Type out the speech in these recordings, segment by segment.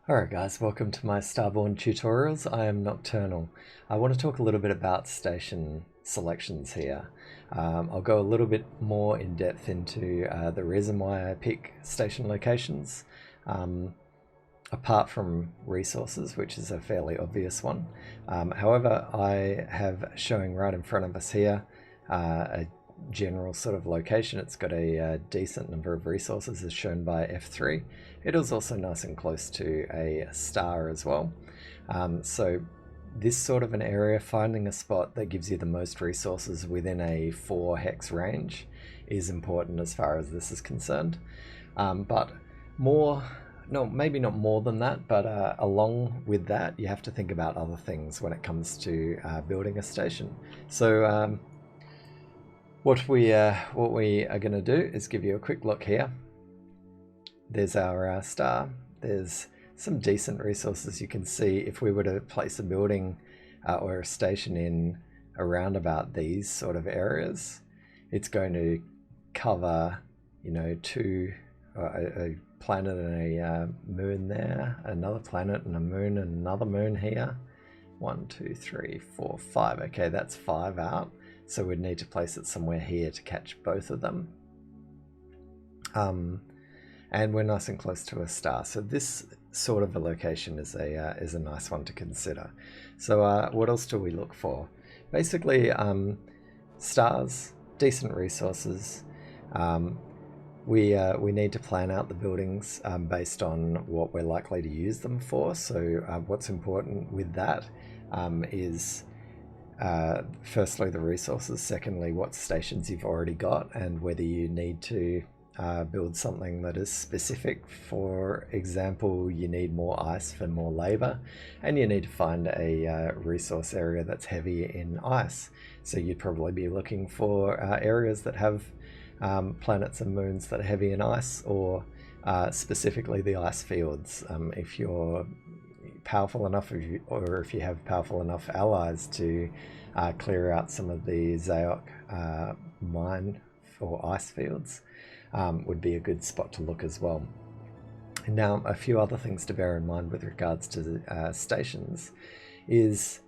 Alright guys, welcome to my Starborn tutorials. I am Nocturnal. I want to talk a little bit about station selections here. I'll go a little bit more in depth into the reason why I pick station locations, apart from resources, which is a fairly obvious one. However, I have showing right in front of us here a general sort of location. It's got a decent number of resources as shown by F3. It is also nice and close to a star as well. So this sort of an area, finding a spot that gives you the most resources within a 4 hex range is important as far as this is concerned. But more, no, maybe not more than that, but along with that, you have to think about other things when it comes to building a station. So what we are going to do is give you a quick look here. There's our star. There's some decent resources you can see. If we were to place a building or a station in around about these sort of areas, it's going to cover, you know, a planet and a moon there, another planet and a moon and another moon here. 1, 2, 3, 4, 5. Okay, that's 5 out. So we'd need to place it somewhere here to catch both of them. And we're nice and close to a star. So this sort of a location is a nice one to consider. So what else do we look for? Basically, stars, decent resources. We need to plan out the buildings based on what we're likely to use them for. So what's important with that is firstly the resources, secondly what stations you've already got, and whether you need to build something that is specific. For example, you need more ice for more labor, and you need to find a resource area that's heavy in ice. So you'd probably be looking for areas that have planets and moons that are heavy in ice, or specifically the ice fields. If you're powerful enough, or if you have powerful enough allies to clear out some of the Zaok mine for ice fields, would be a good spot to look as well. Now, a few other things to bear in mind with regards to stations is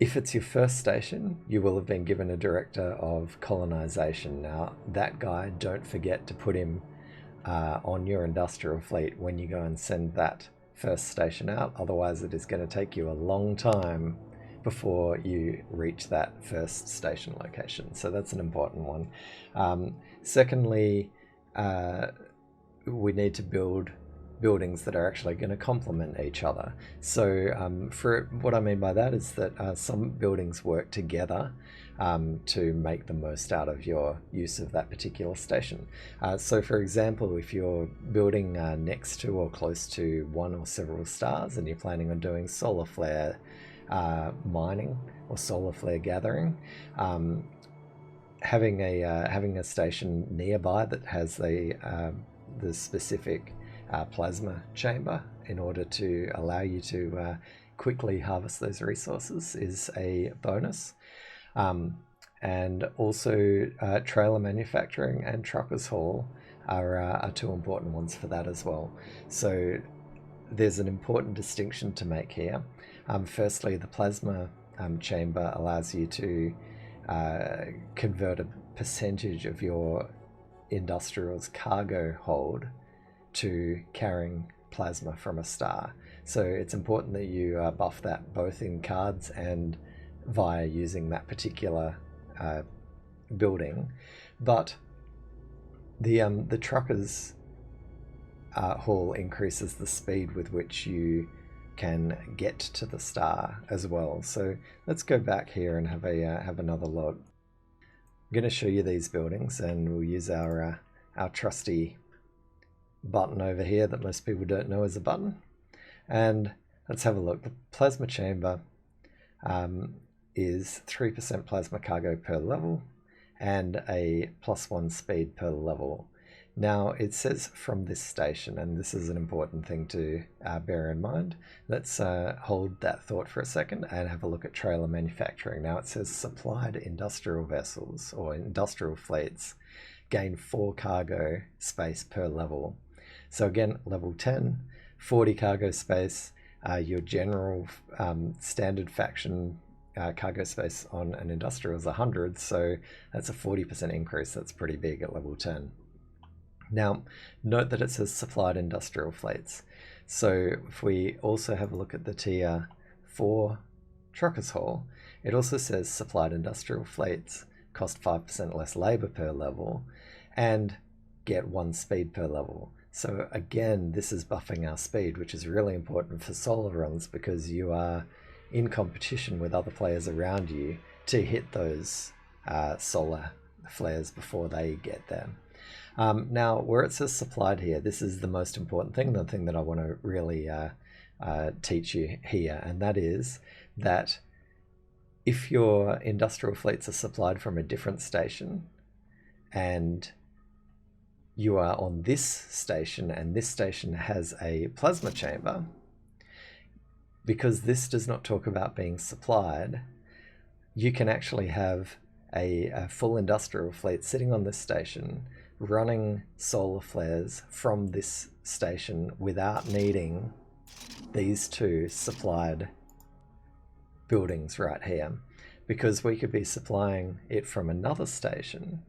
if it's your first station, you will have been given a director of colonization. Now, that guy, don't forget to put him on your industrial fleet when you go and send that first station out. Otherwise, it is going to take you a long time before you reach that first station location. So that's an important one. Secondly, we need to build buildings that are actually going to complement each other. So for what I mean by that is that some buildings work together to make the most out of your use of that particular station. So for example, if you're building next to or close to one or several stars and you're planning on doing solar flare mining or solar flare gathering, having a station nearby that has the specific plasma chamber in order to allow you to quickly harvest those resources is a bonus. And also trailer manufacturing and truckers haul are two important ones for that as well. So there's an important distinction to make here. Firstly, the plasma chamber allows you to convert a percentage of your industrial's cargo hold to carrying plasma from a star. So it's important that you buff that both in cards and via using that particular building. But the truckers haul increases the speed with which you can get to the star as well. So let's go back here and have another look. I'm going to show you these buildings, and we'll use our trusty button over here that most people don't know is a button. And let's have a look. The plasma chamber is 3% plasma cargo per level and a +1 speed per level. Now it says from this station, and this is an important thing to bear in mind. Let's hold that thought for a second and have a look at trailer manufacturing. Now it says supplied industrial vessels or industrial fleets gain 4 cargo space per level. So again, level 10, 40 cargo space. Your general standard faction cargo space on an industrial is 100, so that's a 40% increase. That's pretty big at level 10. Now, note that it says supplied industrial fleets. So if we also have a look at the tier 4 Truckers Hall, it also says supplied industrial fleets cost 5% less labor per level and get 1 speed per level. So again, this is buffing our speed, which is really important for solar runs because you are in competition with other players around you to hit those solar flares before they get there. Now, where it says supplied here, this is the most important thing, the thing that I want to really teach you here, and that is that if your industrial fleets are supplied from a different station and you are on this station and this station has a plasma chamber, because this does not talk about being supplied, you can actually have a full industrial fleet sitting on this station running solar flares from this station without needing these 2 supplied buildings right here, because we could be supplying it from another station,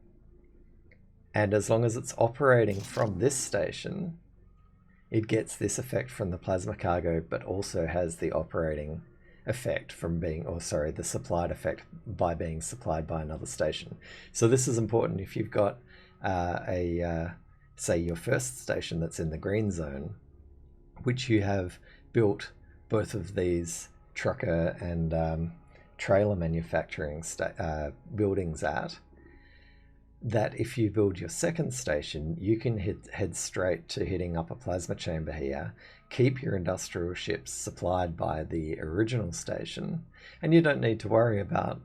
and as long as it's operating from this station, it gets this effect from the plasma cargo, but also has the operating effect from being, the supplied effect by being supplied by another station. So this is important if you've got say your first station that's in the green zone, which you have built both of these trucker and trailer manufacturing buildings at, that if you build your second station, you can head straight to hitting up a plasma chamber here, keep your industrial ships supplied by the original station, and you don't need to worry about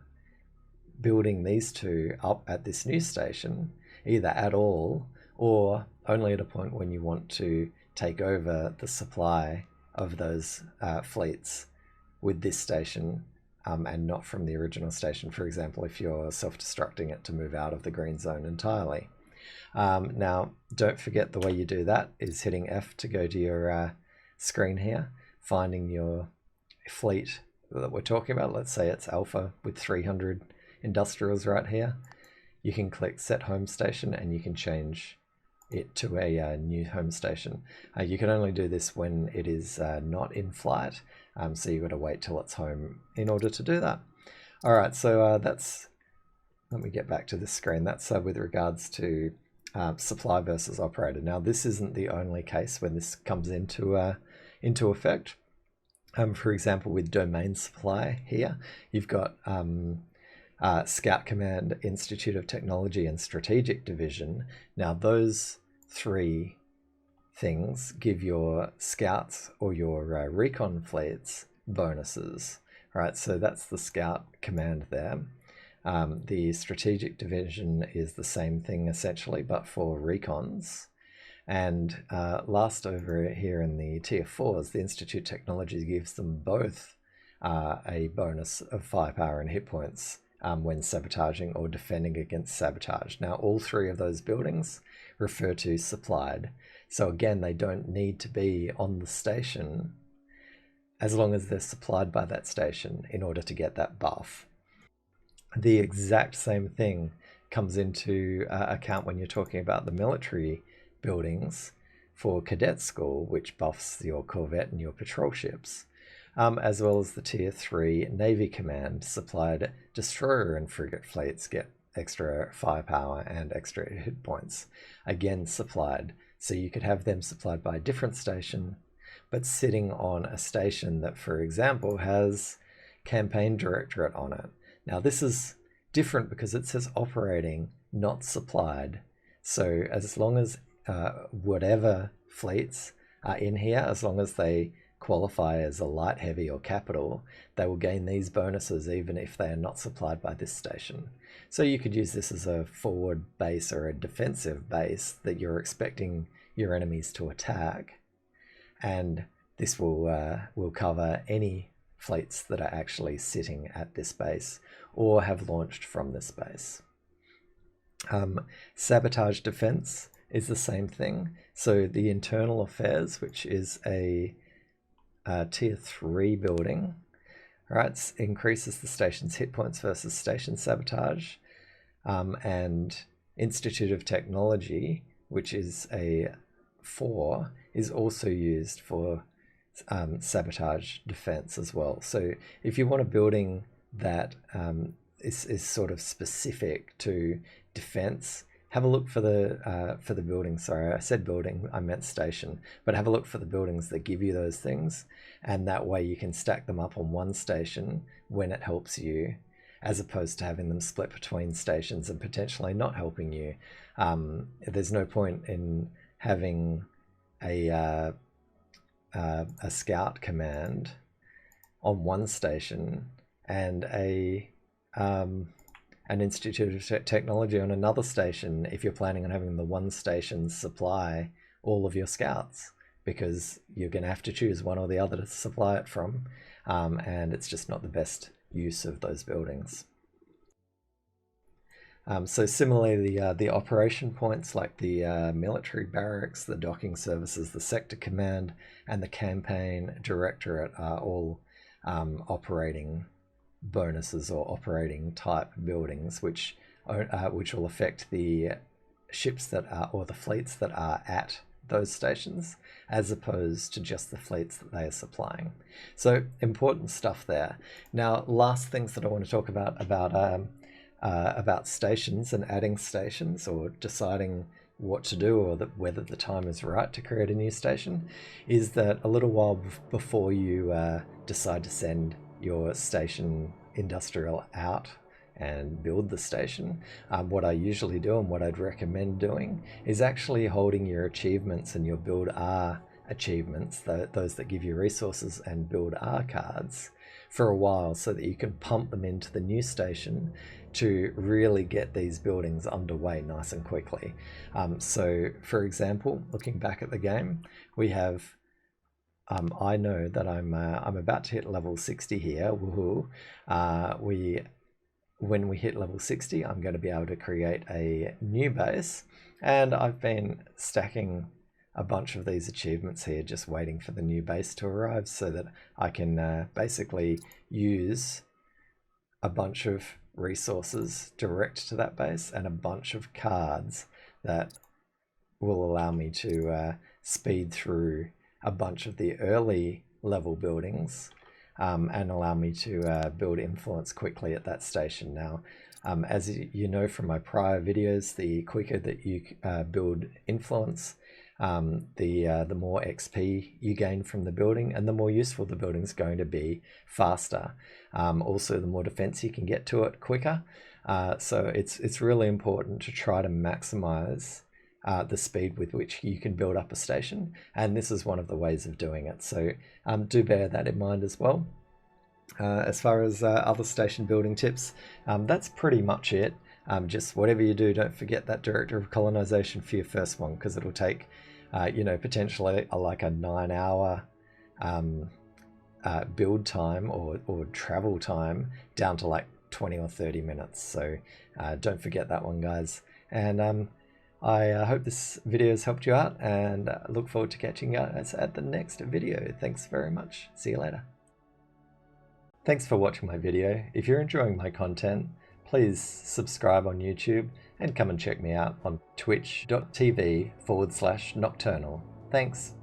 building these 2 up at this new station, either at all or only at a point when you want to take over the supply of those fleets with this station and not from the original station, for example, if you're self-destructing it to move out of the green zone entirely. Now, don't forget the way you do that is hitting F to go to your screen here, finding your fleet that we're talking about. Let's say it's Alpha with 300 industrials right here. You can click Set Home Station and you can change it to a new home station. You can only do this when it is not in flight, so you've got to wait till it's home in order to do that. All right, so that's, let me get back to this screen. That's with regards to supply versus operator. Now, this isn't the only case when this comes into effect. For example, with domain supply here, you've got Scout Command, Institute of Technology, and Strategic Division. Now, those 3 things give your scouts or your recon fleets bonuses. All right, so that's the Scout Command there. The Strategic Division is the same thing essentially, but for recons. And last over here in the tier 4s, the Institute Technology gives them both a bonus of firepower and hit points when sabotaging or defending against sabotage. Now, all 3 of those buildings refer to supplied. So again, they don't need to be on the station as long as they're supplied by that station in order to get that buff. The exact same thing comes into account when you're talking about the military buildings for cadet school, which buffs your corvette and your patrol ships. As well as the tier 3 Navy Command supplied destroyer and frigate fleets get extra firepower and extra hit points, again supplied. So you could have them supplied by a different station, but sitting on a station that, for example, has Campaign Directorate on it. Now, this is different because it says operating, not supplied. So as long as whatever fleets are in here, as long as they qualify as a light, heavy, or capital, they will gain these bonuses even if they are not supplied by this station. So you could use this as a forward base or a defensive base that you're expecting your enemies to attack, and this will cover any fleets that are actually sitting at this base or have launched from this base. Sabotage defense is the same thing. So the internal affairs, which is a tier 3 building, right, increases the station's hit points versus station sabotage. And Institute of Technology, which is a 4, is also used for sabotage defense as well. So if you want a building that is sort of specific to defense, have a look for the building. Sorry, I said building, I meant station. But have a look for the buildings that give you those things, and that way you can stack them up on one station when it helps you, as opposed to having them split between stations and potentially not helping you. There's no point in having a scout command on one station and an Institute of Technology on another station if you're planning on having the one station supply all of your scouts, because you're going to have to choose one or the other to supply it from, and it's just not the best use of those buildings. So similarly, the operation points like the military barracks, the docking services, the sector command, and the campaign directorate are all operating bonuses or operating type buildings, which will affect the ships that are, or the fleets that are at those stations, as opposed to just the fleets that they are supplying. So important stuff there. Now, last things that I want to talk about stations and adding stations, or deciding what to do, or whether the time is right to create a new station, is that a little while before you decide to send your station industrial out and build the station, what I usually do and what I'd recommend doing is actually holding your achievements and your build R achievements, those that give you resources and build R cards, for a while, so that you can pump them into the new station to really get these buildings underway nice and quickly. So for example, looking back at the game, we have I know that I'm about to hit level 60 here. Woohoo! When we hit level 60, I'm going to be able to create a new base, and I've been stacking a bunch of these achievements here, just waiting for the new base to arrive, so that I can basically use a bunch of resources direct to that base and a bunch of cards that will allow me to speed through a bunch of the early level buildings, and allow me to build influence quickly at that station. Now, as you know from my prior videos, the quicker that you build influence, the more XP you gain from the building, and the more useful the building's going to be faster. Also, the more defense you can get to it quicker. So it's really important to try to maximize the speed with which you can build up a station, and this is one of the ways of doing it. So do bear that in mind as well. As far as other station building tips, that's pretty much it. Just whatever you do, don't forget that Director of Colonization for your first one, because it'll take potentially like a 9-hour build time or travel time down to like 20 or 30 minutes. So don't forget that one, guys. And I hope this video has helped you out, and look forward to catching you guys at the next video. Thanks very much. See you later. Thanks for watching my video. If you're enjoying my content, please subscribe on YouTube and come and check me out on twitch.tv/nocturnal. Thanks.